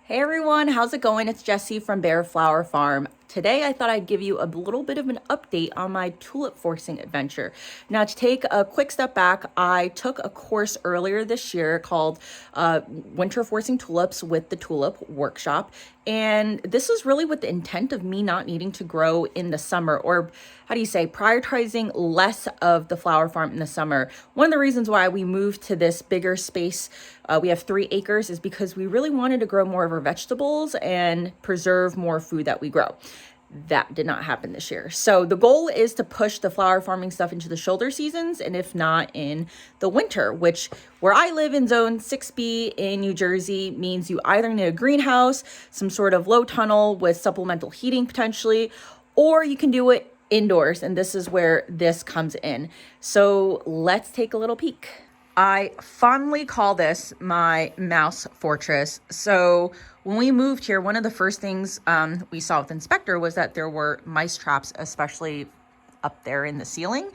Hey everyone, how's it going? It's Jessie from b.a.r.e Flower Farm. Today I thought I'd give you a little bit of an update on my tulip forcing adventure. Now, to take a quick step back, I took a course earlier this year called Winter Forcing Tulips with the Tulip Workshop. And this is really with the intent of me not needing to grow in the summer, or how do you say, prioritizing less of the flower farm in the summer. One of the reasons why we moved to this bigger space, we have 3 acres, is because we really wanted to grow more of our vegetables and preserve more food that we grow. That did not happen this year. So the goal is to push the flower farming stuff into the shoulder seasons, and if not, in the winter, which where I live in zone 6B in New Jersey means you either need a greenhouse, some sort of low tunnel with supplemental heating potentially, or you can do it indoors. And this is where this comes in. So let's take a little peek. I fondly call this my mouse fortress. So when we moved here, one of the first things we saw with Inspector was that there were mice traps, especially up there in the ceiling.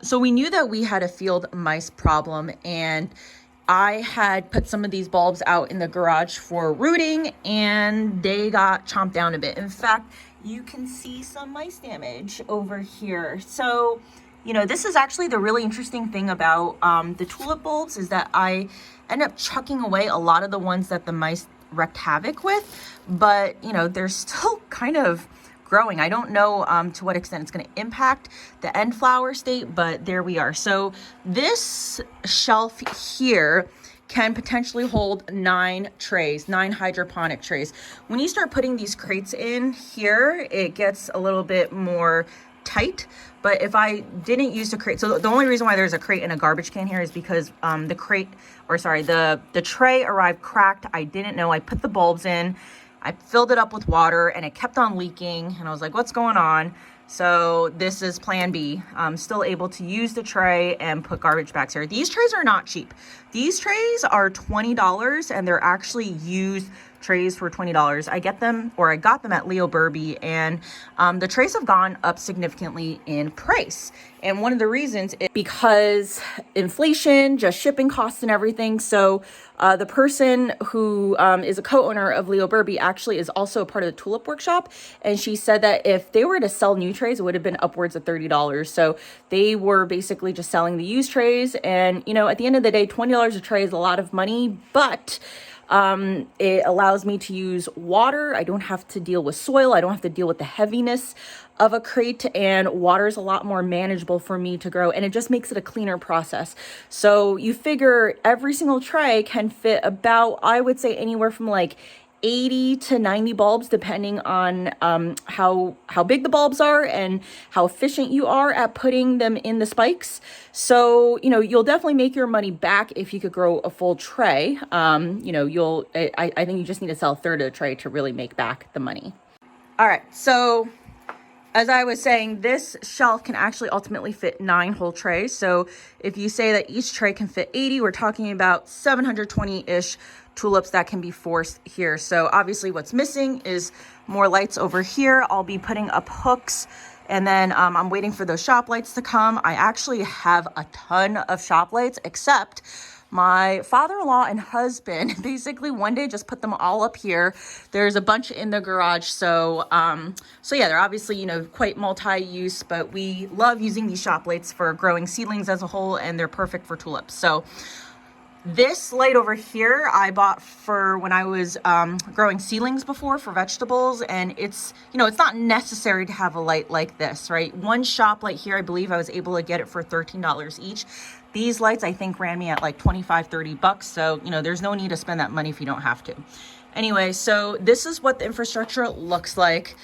So we knew that we had a field mice problem, and I had put some of these bulbs out in the garage for rooting, and they got chomped down a bit. In fact, you can see some mice damage over here. So this is actually the really interesting thing about the tulip bulbs, is that I end up chucking away a lot of the ones that the mice wreaked havoc with, but they're still kind of growing. I don't know to what extent it's going to impact the end flower state, but there we are. So this shelf here can potentially hold 9 hydroponic trays. When you start putting these crates in here, it gets a little bit more tight. But if I didn't use the crate, so the only reason why there's a crate and a garbage can here is because the tray arrived cracked. I didn't know. I put the bulbs in, I filled it up with water, and it kept on leaking, and I was like, what's going on? So this is plan B. I'm still able to use the tray and put garbage bags here. These trays are not cheap. These trays are $20, and they're actually used trays for $20. I got them at b.a.r.e, and the trays have gone up significantly in price. And one of the reasons is because inflation, just shipping costs and everything. So the person who is a co-owner of b.a.r.e actually is also a part of the Tulip Workshop. And she said that if they were to sell new trays, it would have been upwards of $30. So they were basically just selling the used trays. And, at the end of the day, $20 a tray is a lot of money, but it allows me to use water. I don't have to deal with soil. I don't have to deal with the heaviness of a crate, and water is a lot more manageable for me to grow, and it just makes it a cleaner process. So you figure every single tray can fit about, I would say, anywhere from like 80 to 90 bulbs, depending on how big the bulbs are and how efficient you are at putting them in the spikes. So, you'll definitely make your money back if you could grow a full tray. I think you just need to sell a third of the tray to really make back the money. All right, so as I was saying, this shelf can actually ultimately fit 9 whole trays. So if you say that each tray can fit 80, we're talking about 720-ish tulips that can be forced here. So obviously what's missing is more lights over here. I'll be putting up hooks, and then I'm waiting for those shop lights to come. I actually have a ton of shop lights, except my father-in-law and husband basically one day just put them all up here. There's a bunch in the garage. So yeah, they're obviously, quite multi-use, but we love using these shop lights for growing seedlings as a whole, and they're perfect for tulips. So this light over here I bought for when I was growing seedlings before for vegetables, and it's not necessary to have a light like this, right? One shop light here, I believe I was able to get it for $13 each. These lights I think ran me at like $25-30. So there's no need to spend that money if you don't have to. Anyway, so this is what the infrastructure looks like.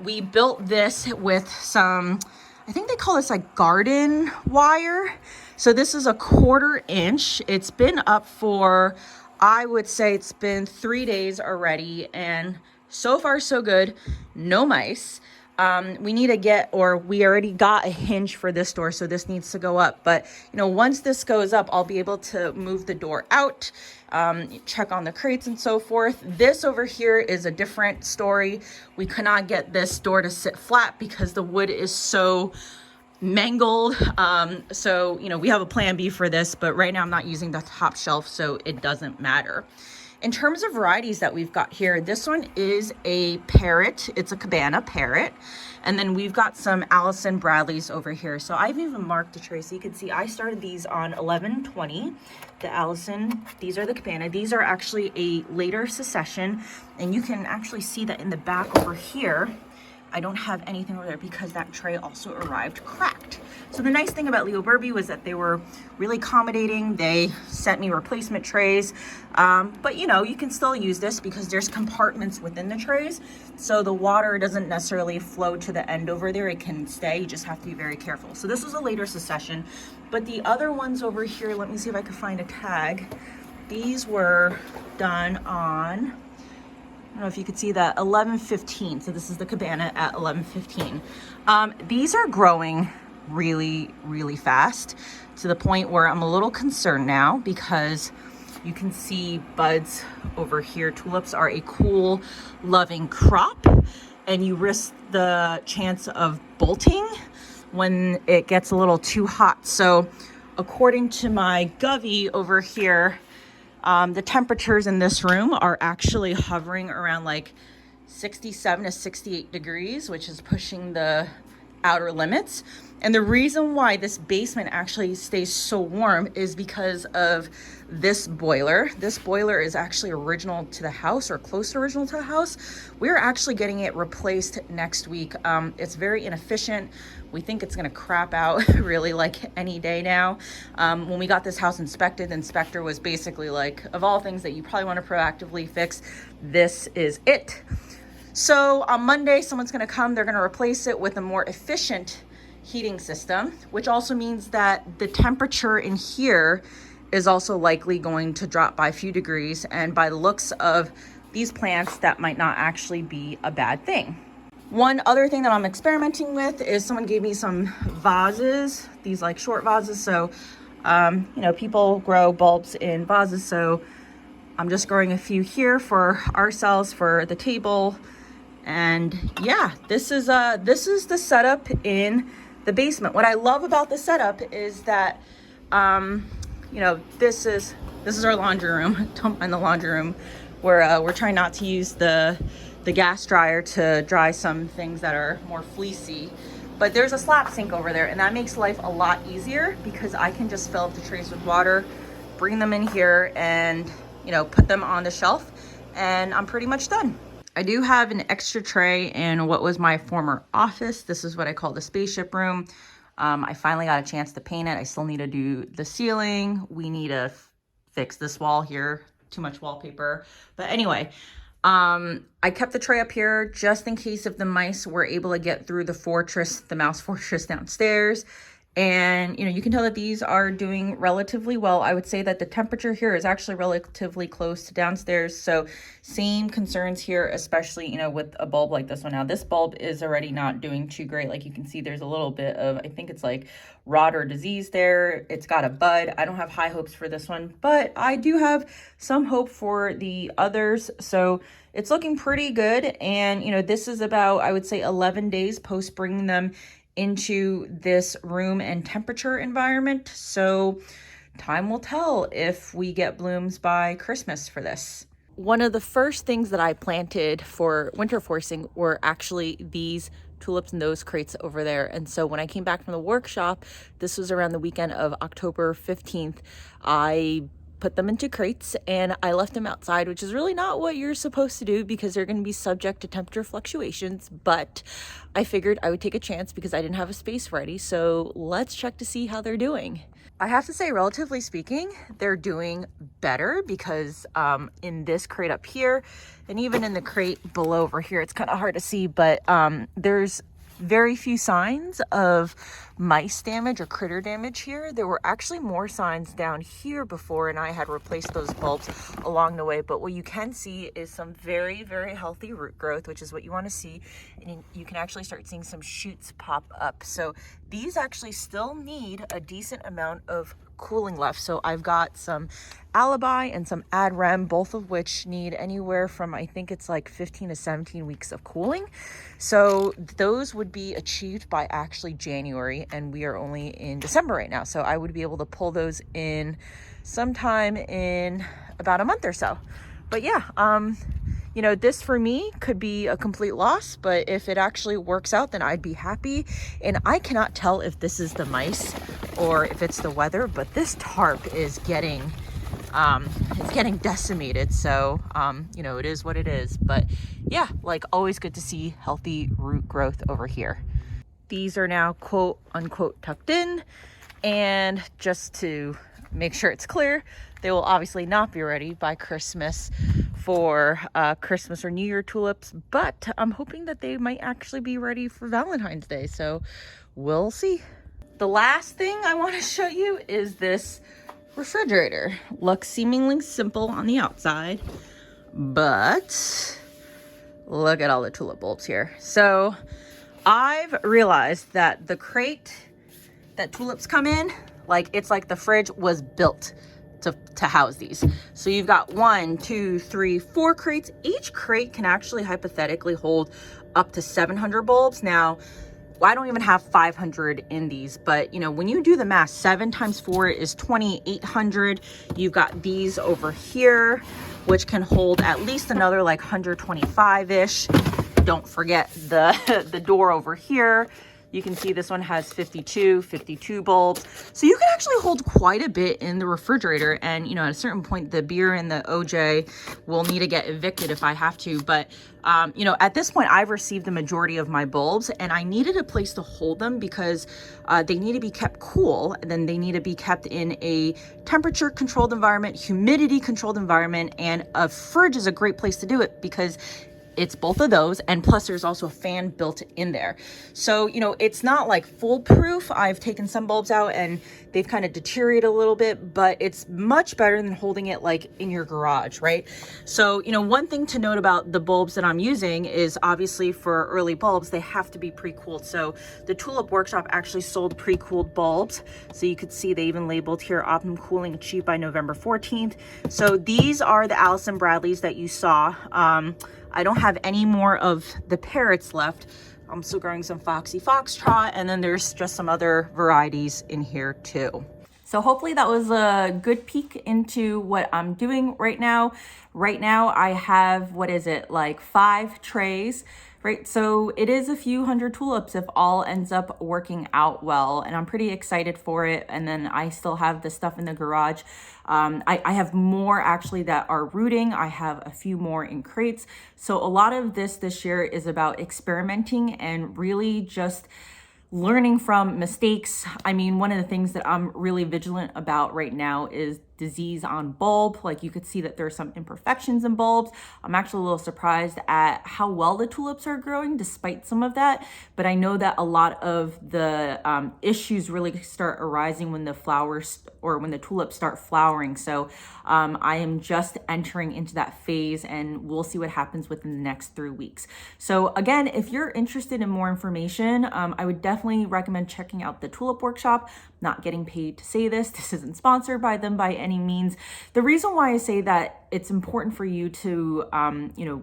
We built this with some, I think they call this like garden wire. So this is a 1/4 inch. It's been up for, I would say it's been 3 days already, and so far so good. No mice. We already got a hinge for this door, so this needs to go up. But, once this goes up, I'll be able to move the door out, check on the crates and so forth. This over here is a different story. We could not get this door to sit flat because the wood is so mangled. So we have a plan B for this, but right now I'm not using the top shelf, so it doesn't matter. In terms of varieties that we've got here, this one is a parrot. It's a cabana parrot. And then we've got some Allison Bradleys over here. So I've even marked the tray so you can see I started these on 11/20. The Allison, these are the cabana. These are actually a later succession. And you can actually see that in the back over here, I don't have anything over there because that tray also arrived cracked. So the nice thing about b.a.r.e was that they were really accommodating. They sent me replacement trays, but you know, you can still use this because there's compartments within the trays. So the water doesn't necessarily flow to the end over there. It can stay, you just have to be very careful. So this was a later succession, but the other ones over here, let me see if I can find a tag. These were done on, I don't know if you could see that, 11/15. So this is the cabana at 11/15. These are growing really, really fast to the point where I'm a little concerned now because you can see buds over here. Tulips are a cool, loving crop, and you risk the chance of bolting when it gets a little too hot. So according to my Govy over here, the temperatures in this room are actually hovering around like 67 to 68 degrees, which is pushing the outer limits. And the reason why this basement actually stays so warm is because of this boiler. This boiler is actually original to the house, or close to original to the house. We're actually getting it replaced next week. It's very inefficient. We think it's gonna crap out really like any day now. When we got this house inspected, the inspector was basically like, of all things that you probably wanna proactively fix, this is it. So on Monday, someone's gonna come, they're gonna replace it with a more efficient heating system, which also means that the temperature in here is also likely going to drop by a few degrees. And by the looks of these plants, that might not actually be a bad thing. One other thing that I'm experimenting with is someone gave me some vases, these like short vases. So, you know, people grow bulbs in vases. So I'm just growing a few here for ourselves, for the table. And yeah, this is the setup in the basement. What I love about the setup is that, you know, this is our laundry room. Don't mind the laundry room. We're trying not to use the gas dryer to dry some things that are more fleecy. But there's a slap sink over there, and that makes life a lot easier because I can just fill up the trays with water, bring them in here, and you know, put them on the shelf, and I'm pretty much done. I do have an extra tray in what was my former office. This is what I call the spaceship room. I finally got a chance to paint it. I still need to do the ceiling. We need to fix this wall here. Too much wallpaper. But anyway, I kept the tray up here just in case if the mice were able to get through the mouse fortress downstairs. And, you know, you can tell that these are doing relatively well. I would say that the temperature here is actually relatively close to downstairs. So same concerns here, especially, you know, with a bulb like this one. Now, this bulb is already not doing too great. Like you can see, there's a little bit of, I think it's like rot or disease there. It's got a bud. I don't have high hopes for this one, but I do have some hope for the others. So it's looking pretty good. And, you know, this is about, I would say 11 days post bringing them into this room and temperature environment. So time will tell if we get blooms by Christmas for this. One of the first things that I planted for winter forcing were actually these tulips in those crates over there. And so when I came back from the workshop, this was around the weekend of October 15th, I put them into crates and I left them outside, which is really not what you're supposed to do because they're going to be subject to temperature fluctuations. But I figured I would take a chance because I didn't have a space ready. So let's check to see how they're doing. I have to say, relatively speaking, they're doing better because in this crate up here and even in the crate below over here, it's kind of hard to see, but there's very few signs of mice damage or critter damage here. There were actually more signs down here before, and I had replaced those bulbs along the way. But what you can see is some very, very healthy root growth, which is what you want to see. And you can actually start seeing some shoots pop up. So these actually still need a decent amount of cooling left. So I've got some Alibi and some Ad-Rem, both of which need anywhere from, I think it's like 15 to 17 weeks of cooling. So those would be achieved by actually January, and we are only in December right now. So I would be able to pull those in sometime in about a month or so. But yeah, you know, this for me could be a complete loss, but if it actually works out, then I'd be happy. And I cannot tell if this is the mice or if it's the weather, but this tarp is getting decimated. So, you know, it is what it is. But yeah, like always good to see healthy root growth over here. These are now quote unquote tucked in, and just to make sure it's clear, they will obviously not be ready by Christmas for Christmas or New Year tulips, but I'm hoping that they might actually be ready for Valentine's Day, so we'll see. The last thing I want to show you is this refrigerator. Looks seemingly simple on the outside, but look at all the tulip bulbs here. So I've realized that the crate that tulips come in, like it's like the fridge was built to house these. So you've got 1, 2, 3, 4 crates. Each crate can actually hypothetically hold up to 700 bulbs. Now, I don't even have 500 in these, but you know, when you do the math, 7 times 4 is 2,800. You've got these over here, which can hold at least another like 125-ish. Don't forget the door over here. You can see this one has 52 bulbs. So you can actually hold quite a bit in the refrigerator. And, you know, at a certain point, the b.a.r.e and the OJ will need to get evicted if I have to. But, you know, at this point, I've received the majority of my bulbs and I needed a place to hold them because they need to be kept cool. And then they need to be kept in a temperature controlled environment, humidity controlled environment. And a fridge is a great place to do it because it's both of those, and plus there's also a fan built in there. So, you know, it's not like foolproof. I've taken some bulbs out and they've kind of deteriorated a little bit, but it's much better than holding it like in your garage, right? So, you know, one thing to note about the bulbs that I'm using is obviously for early bulbs, they have to be pre-cooled. So the Tulip Workshop actually sold pre-cooled bulbs. So you could see they even labeled here, optimum cooling achieved by November 14th. So these are the Allison Bradleys that you saw. I don't have any more of the parrots left. I'm still growing some Foxy Foxtrot, and then there's just some other varieties in here too. So hopefully that was a good peek into what I'm doing right now. Right now I have, what is it, like 5 trays, right? So it is a few hundred tulips if all ends up working out well, and I'm pretty excited for it. And then I still have the stuff in the garage. I have more actually that are rooting. I have a few more in crates. So a lot of this year is about experimenting and really just learning from mistakes. I mean, one of the things that I'm really vigilant about right now is disease on bulb. Like you could see that there are some imperfections in bulbs. I'm actually a little surprised at how well the tulips are growing despite some of that. But I know that a lot of the issues really start arising when the flowers or when the tulips start flowering. So I am just entering into that phase, and we'll see what happens within the next 3 weeks. So again, if you're interested in more information, I would definitely recommend checking out the Tulip Workshop. Not getting paid to say this. This isn't sponsored by them by any means. The reason why I say that it's important for you to, you know,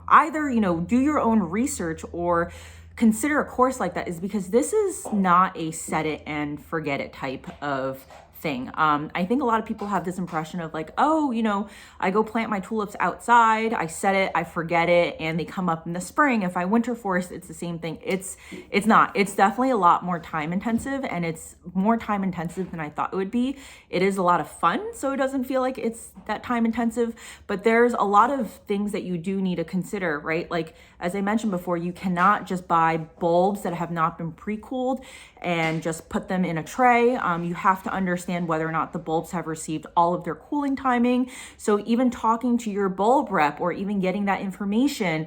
either, you know, do your own research or consider a course like that is because this is not a set it and forget it type of thing. I think a lot of people have this impression of like, oh, you know, I go plant my tulips outside, I set it, I forget it, and they come up in the spring. If I winter forest, it's the same thing. It's not. It's definitely a lot more time intensive, and it's more time intensive than I thought it would be. It is a lot of fun, so it doesn't feel like it's that time intensive, but there's a lot of things that you do need to consider, right? Like, as I mentioned before, you cannot just buy bulbs that have not been pre-cooled and just put them in a tray. You have to understand whether or not the bulbs have received all of their cooling timing. So even talking to your bulb rep or even getting that information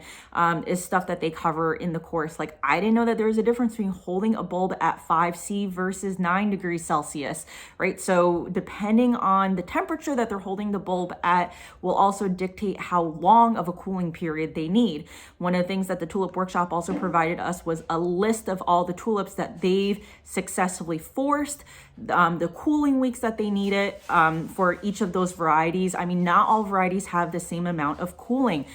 is stuff that they cover in the course. Like, I didn't know that there was a difference between holding a bulb at 5°C versus 9 degrees Celsius, right? So depending on the temperature that they're holding the bulb at will also dictate how long of a cooling period they need. One of the things that the Tulip Workshop also provided us was a list of all the tulips that they've successfully forced, the cooling weeks that they needed for each of those varieties. I mean, not all varieties have the same amount of cooling.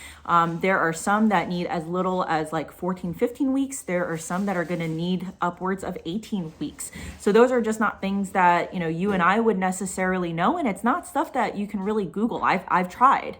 There are some that need as little as like 14, 15 weeks. There are some that are going to need upwards of 18 weeks. So those are just not things that, you know, you and I would necessarily know. And it's not stuff that you can really Google. I've tried.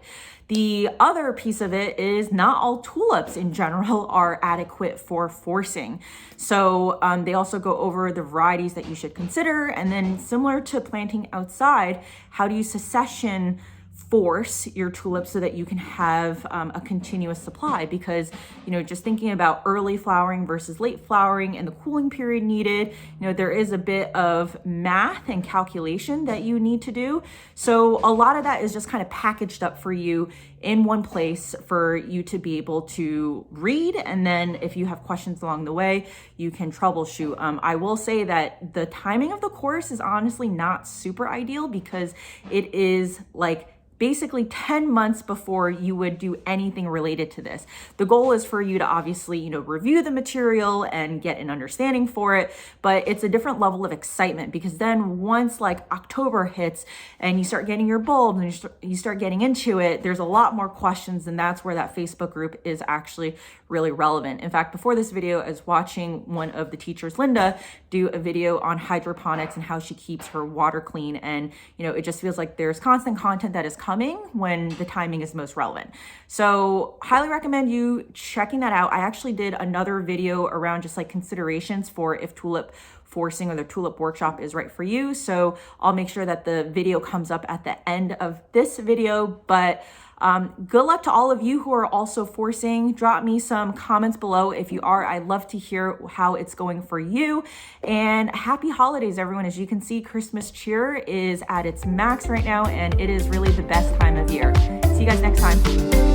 The other piece of it is not all tulips in general are adequate for forcing. So they also go over the varieties that you should consider. And then similar to planting outside, how do you succession force your tulips so that you can have a continuous supply? Because, you know, just thinking about early flowering versus late flowering and the cooling period needed, you know, there is a bit of math and calculation that you need to do. So a lot of that is just kind of packaged up for you in one place for you to be able to read. And then if you have questions along the way, you can troubleshoot. I will say that the timing of the course is honestly not super ideal because it is like basically 10 months before you would do anything related to this. The goal is for you to obviously, you know, review the material and get an understanding for it, but it's a different level of excitement because then once like October hits and you start getting your bulbs and you start getting into it, there's a lot more questions, and that's where that Facebook group is actually really relevant. In fact, before this video, I was watching one of the teachers, Linda, do a video on hydroponics and how she keeps her water clean, and you know, it just feels like there's constant content that is coming when the timing is most relevant. So highly recommend you checking that out. I actually did another video around just like considerations for if tulip forcing or the tulip workshop is right for you. So I'll make sure that the video comes up at the end of this video. But good luck to all of you who are also forcing. Drop me some comments below if you are. I'd love to hear how it's going for you. And happy holidays, everyone. As you can see, Christmas cheer is at its max right now, and it is really the best time of year. See you guys next time.